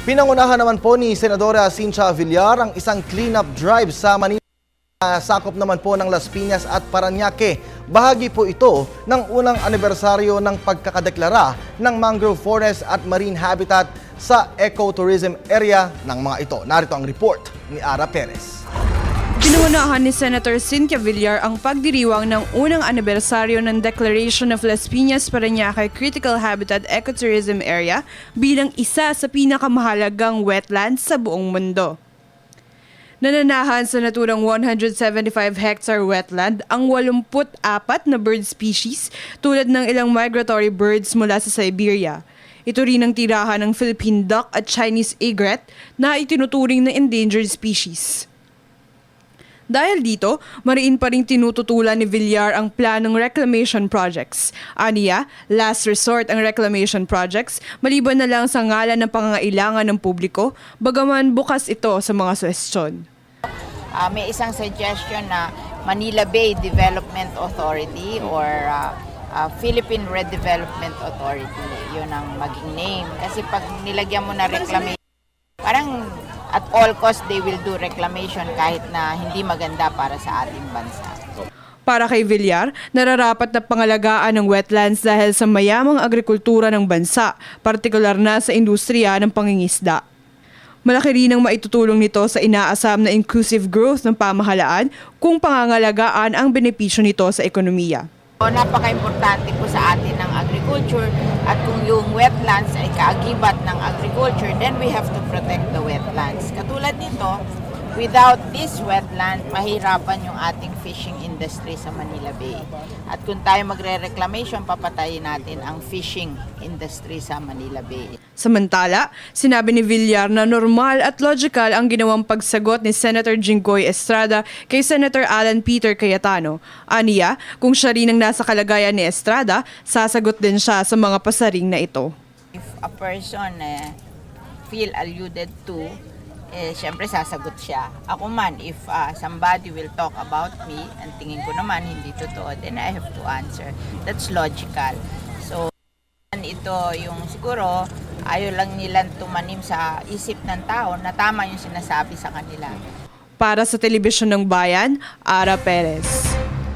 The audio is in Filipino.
Pinangunahan naman po ni Senadora Cynthia Villar ang isang cleanup drive sa Manila. Sakop naman po ng Las Piñas at Parañaque. Bahagi po ito ng unang anibersaryo ng pagkakadeklara ng mangrove forest at marine habitat sa ecotourism area ng mga ito. Narito ang report ni Ara Perez. Pinangunahan ni Senator Cynthia Villar ang pagdiriwang ng unang anibersaryo ng Declaration of Las Piñas Parañaque Critical Habitat Ecotourism Area bilang isa sa pinakamahalagang wetlands sa buong mundo. Nananahan sa naturang 175 hectare wetland ang 84 na bird species tulad ng ilang migratory birds mula sa Siberia. Ito rin ang tirahan ng Philippine duck at Chinese egret na itinuturing na endangered species. Dahil dito, mariin pa rin tinututulan ni Villar ang planong reclamation projects. Aniya, last resort ang reclamation projects, maliban na lang sa ngalan ng pangangailangan ng publiko, bagaman bukas ito sa mga suhestyon. May isang suggestion na Manila Bay Development Authority or Philippine Redevelopment Authority. Yun ang maging name. Kasi pag nilagyan mo na reclamation, parang at all cost they will do reclamation kahit na hindi maganda para sa ating bansa. Para kay Villar, nararapat na pangalagaan ng wetlands dahil sa mayamang agrikultura ng bansa, partikular na sa industriya ng pangingisda. Malaki rin ang maitutulong nito sa inaasam na inclusive growth ng pamahalaan kung pangangalagaan ang benepisyo nito sa ekonomiya. Napaka-importante po sa atin ng agriculture at kung yung wetlands ay kaagibat ng agriculture, then we have to protect the wetlands. Katulad nito, without this wetland, mahirapan yung ating fishing industry sa Manila Bay. At kung tayo magre-reclamation, papatayin natin ang fishing industry sa Manila Bay. Samantala, sinabi ni Villar na normal at logical ang ginawang pagsagot ni Senator Jinggoy Estrada kay Senator Alan Peter Cayetano. Aniya, kung siya rin ang nasa kalagayan ni Estrada, sasagot din siya sa mga pasaring na ito. If a person feel alluded to, siyempre sasagot siya. Ako man, if somebody will talk about me, and tingin ko naman hindi totoo, then I have to answer. That's logical. So, ito yung siguro, ayaw lang nilang tumanim sa isip ng tao na tama yung sinasabi sa kanila. Para sa Telebisyon ng Bayan, Ara Perez.